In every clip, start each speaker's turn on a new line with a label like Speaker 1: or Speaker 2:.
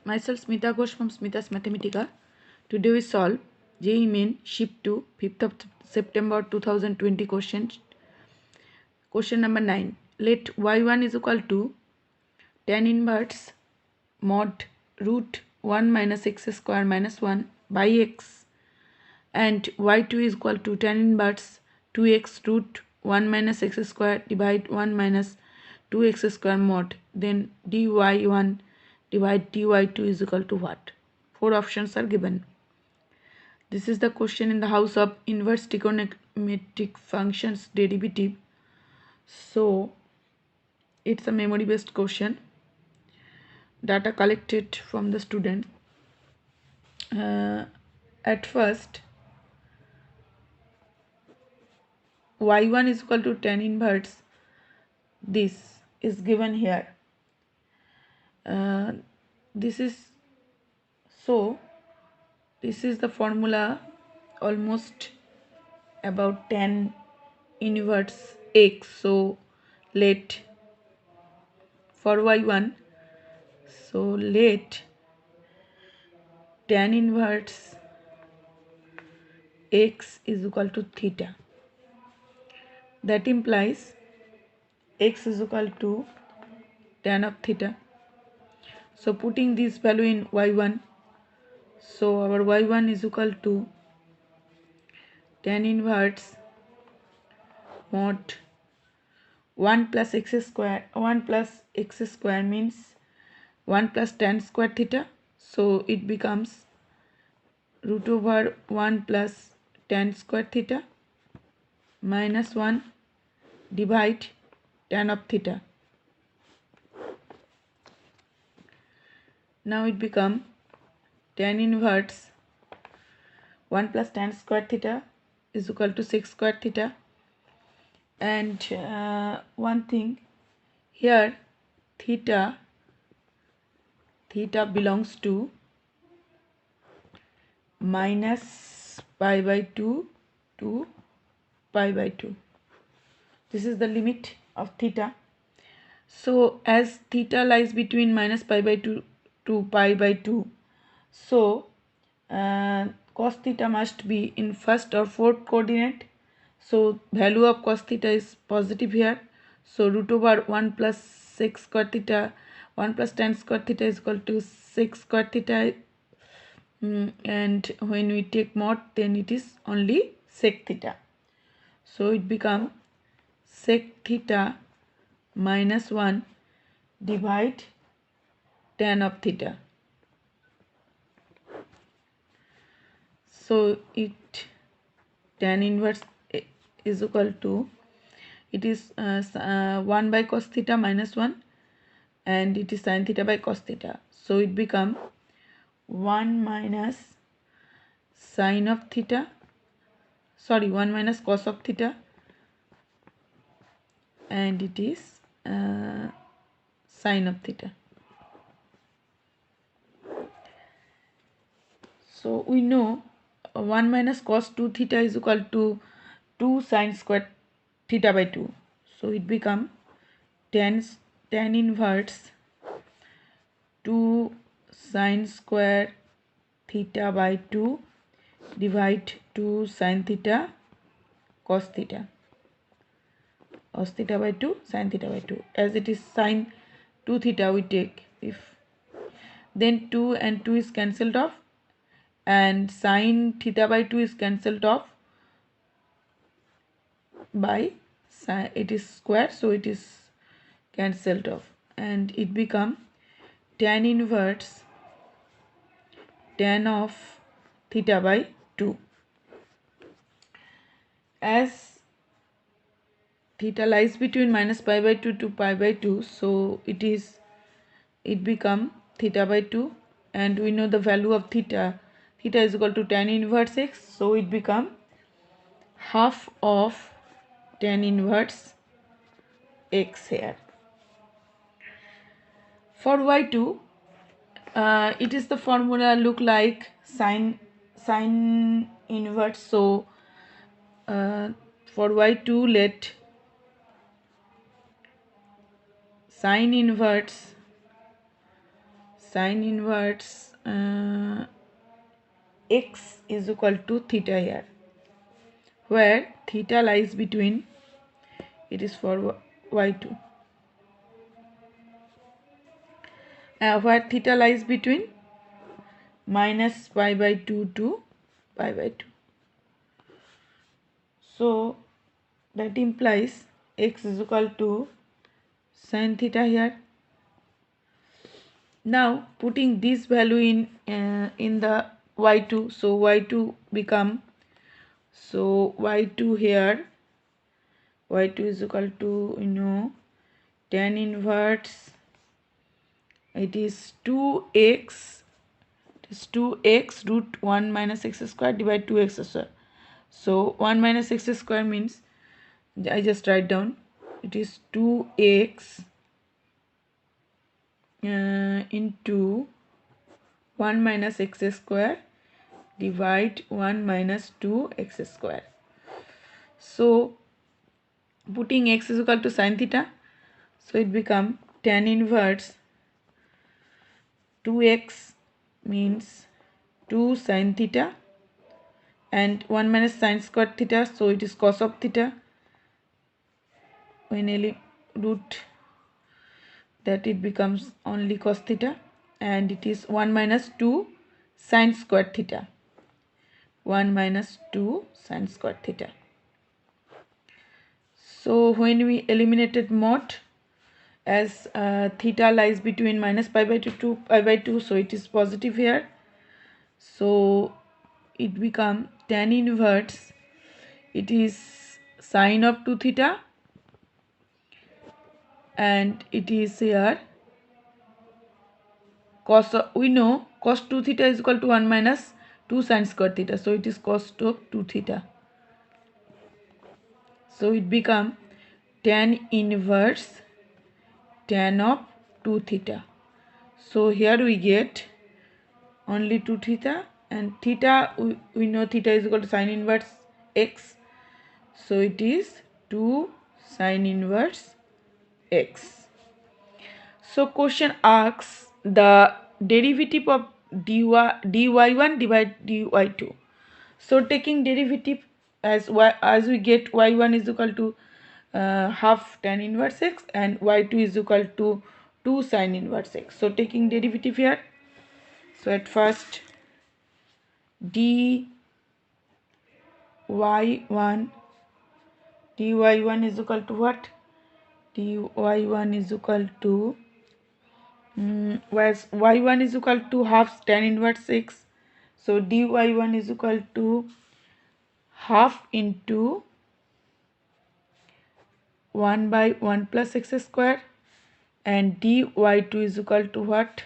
Speaker 1: Myself Smita Ghosh from Smita's Mathematica. Today we solve JEE Main Shift 2 5th of September 2020 question. Question number 9. Let y1 is equal to tan inverse mod root 1 minus x square minus 1 by x, and y2 is equal to tan inverse 2x root 1 minus x square divide 1 minus 2x square mod. Then dy1 divide dy2 is equal to what? 4 options are given. This is the question in the house of inverse trigonometric functions derivative. So it's a memory based question. Data collected from the student. At first, y1 is equal to tan inverse. This is given here. This is the formula almost about tan inverse x. So let for y1, so let tan inverse x is equal to theta. That implies x is equal to tan of theta. So putting this value in y1, so our y1 is equal to tan inverse mod 1 plus x square. 1 plus x square means 1 plus tan square theta. So it becomes root over 1 plus tan square theta minus 1 divide tan of theta. Now it becomes tan inverse 1 plus tan square theta is equal to sec square theta. And one thing here, theta belongs to minus pi by 2 to pi by 2. This is the limit of theta. So as theta lies between minus pi by 2 to pi by 2, so cos theta must be in first or fourth coordinate. So value of cos theta is positive here. So root over 1 plus sec square theta, 1 plus tan square theta is equal to sec square theta. And when we take mod, then it is only sec theta. So it becomes sec theta minus 1 divide tan of theta. So it tan inverse is equal to, it is 1 by cos theta minus 1, and it is sin theta by cos theta. So it becomes 1 minus sin of theta, 1 minus cos of theta, and it is sin of theta. So we know 1 minus cos 2 theta is equal to 2 sin square theta by 2. So it becomes tan inverse 2 sin square theta by 2 divide 2 sin theta cos theta. Cos theta by 2 sin theta by 2. As it is sin 2 theta, we take, if then 2 and 2 is cancelled off, and sin theta by 2 is cancelled off by sin, it is square, so it is cancelled off, and it become tan inverse tan of theta by 2. As theta lies between minus pi by 2 to pi by 2, so it become theta by 2, and we know the value of theta is equal to tan inverse x, so it become half of tan inverse x here. For y2, it is the formula look like sin inverse. So for y2, let sin inverse Sine inverse x is equal to theta here, where theta lies between, it is for y2, where theta lies between minus pi by 2 to pi by 2. So that implies x is equal to sin theta here. Now putting this value in the y2, so y2 become, so y2 here, y2 is equal to tan inverse, it is 2x, it is 2x root 1 minus x square divided 2x square. So 1 minus x square means, I just write down, it is 2x into 1 minus x square divide 1 minus 2x square. So putting x is equal to sin theta, so it become tan inverse 2x means 2 sin theta and 1 minus sin square theta, so it is cos of theta. When root that, it becomes only cos theta, and it is 1 minus 2 sin square theta, 1 minus 2 sin square theta. So when we eliminated mod, as theta lies between minus pi by 2 to pi by 2, so it is positive here, so it become tan inverse, it is sine of 2 theta, and it is here cos of, we know cos 2 theta is equal to 1 minus 2 sin square theta, so it is cos of 2 theta, so it become tan inverse tan of 2 theta. So here we get only 2 theta, and theta, we know theta is equal to sine inverse x, so it is 2 sine inverse x. So question asks the derivative of dy1 divided dy2. So taking derivative, as we get y1 is equal to half tan inverse x and y2 is equal to 2 sine inverse x. So taking derivative here, so at first dy1 is equal to what? dy1 is equal to whereas y1 is equal to half tan inverse x, so dy1 is equal to half into 1 by 1 plus x square, and dy2 is equal to what?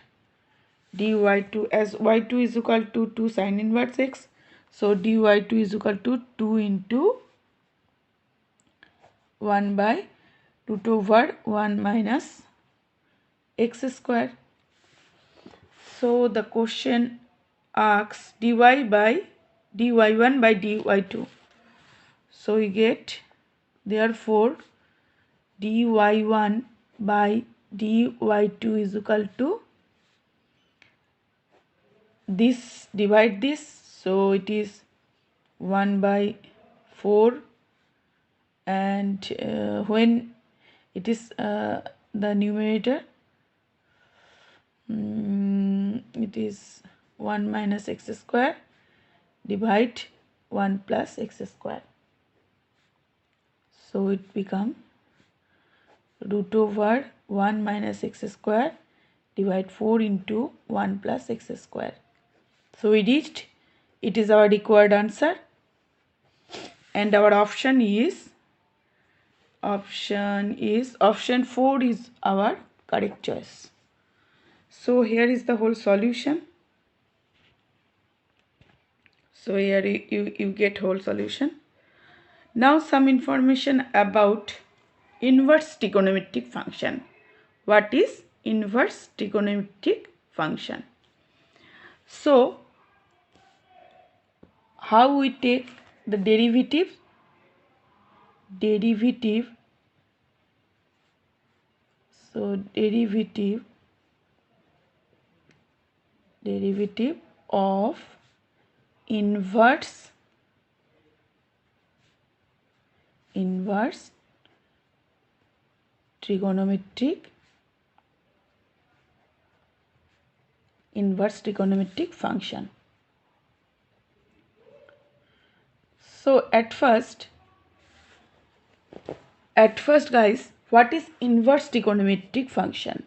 Speaker 1: dy2, as y2 is equal to 2 sine inverse x, so dy2 is equal to 2 into 1 by root over 1 minus x square. So the question asks dy1 by dy2. So we get, therefore dy1 by dy2 is equal to this, divide this, so it is 1 by 4, and when it is the numerator, it is 1 minus x square divide 1 plus x square, so it become root over 1 minus x square divide 4 into 1 plus x square. So we reached, it is our required answer, and our option option 4 is our correct choice. So here is the whole solution. So here you get whole solution. Now some information about inverse trigonometric function. What is inverse trigonometric function? So how we take the derivative? So derivative derivative of inverse trigonometric function. So at first guys, what is inverse trigonometric function?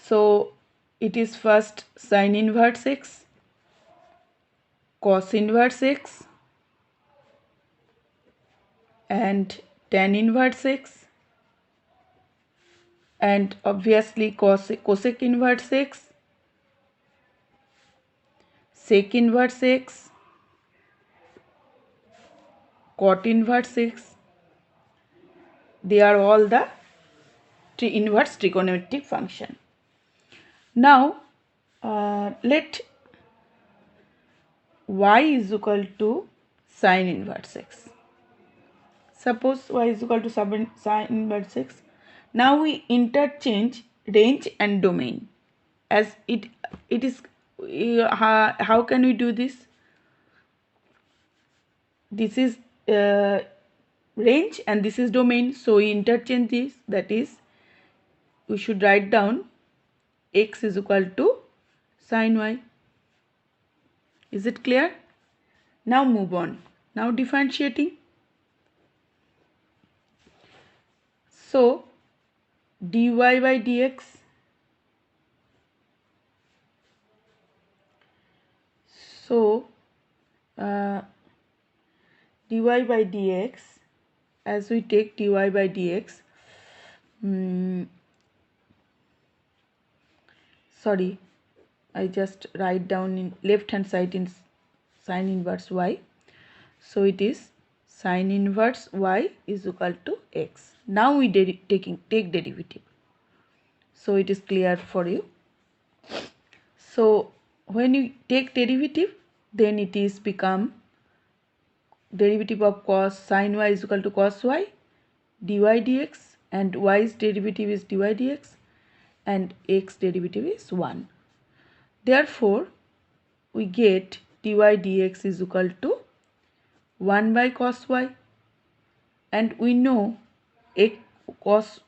Speaker 1: So it is first sine inverse x, cos inverse x, and tan inverse x, and obviously cosec inverse x, sec inverse x, cot inverse x. They are all the inverse trigonometric function. Now let y is equal to sine inverse x. Suppose y is equal to sine inverse x. Now we interchange range and domain. As it is, how can we do this? This is range and this is domain, so we interchange this. That is, we should write down x is equal to sine y. Is it clear? Now move on. Now differentiating. So dy by dx, dy by dx, as we take dy by dx, sorry, I just write down in left hand side in sine inverse y. So it is sine inverse y is equal to x. Now we take derivative. So it is clear for you. So when you take derivative, then it is become derivative of cos sine y is equal to cos y dy dx, and y's derivative is dy dx, and x derivative is 1. Therefore we get dy dx is equal to 1 by cos y, and we know cos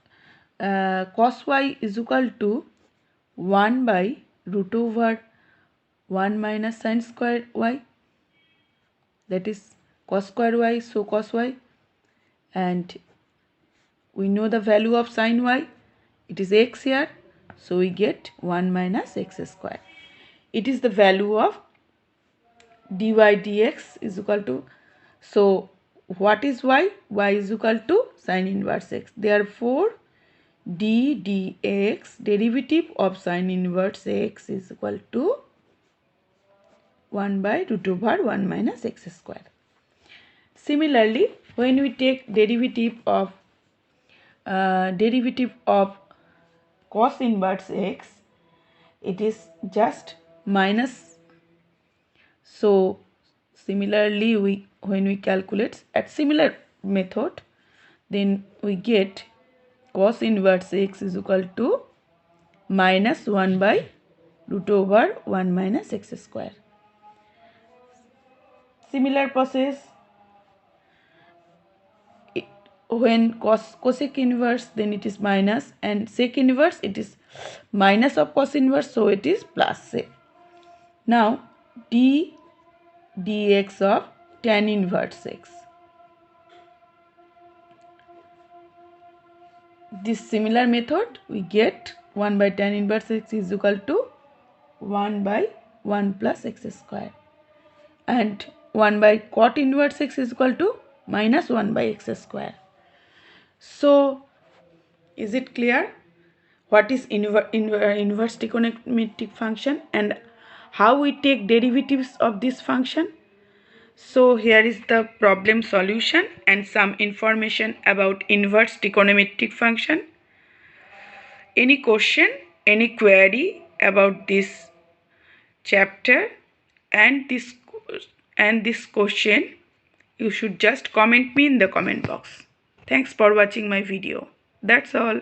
Speaker 1: y is equal to 1 by root over 1 minus sine square y, that is cos square y, so cos y, and we know the value of sine y, it is x here, so we get 1 minus x square. It is the value of dy dx is equal to, so what is y? Y is equal to sine inverse x. Therefore d dx, derivative of sine inverse x, is equal to 1 by root over 1 minus x square. Similarly, when we take derivative of cos inverse x, it is just minus. So similarly, when we calculate at similar method, then we get cos inverse x is equal to minus 1 by root over 1 minus x square. Similar process when cosec inverse, then it is minus, and sec inverse, it is minus of cos inverse, so it is plus sec. Now d dx of tan inverse x. This similar method, we get 1 by tan inverse x is equal to 1 by 1 plus x square, and 1 by cot inverse x is equal to minus 1 by x square. So is it clear what is inverse trigonometric function and how we take derivatives of this function? So here is the problem solution and some information about inverse trigonometric function. Any question, any query about this chapter and this question, you should just comment me in the comment box. Thanks for watching my video. That's all.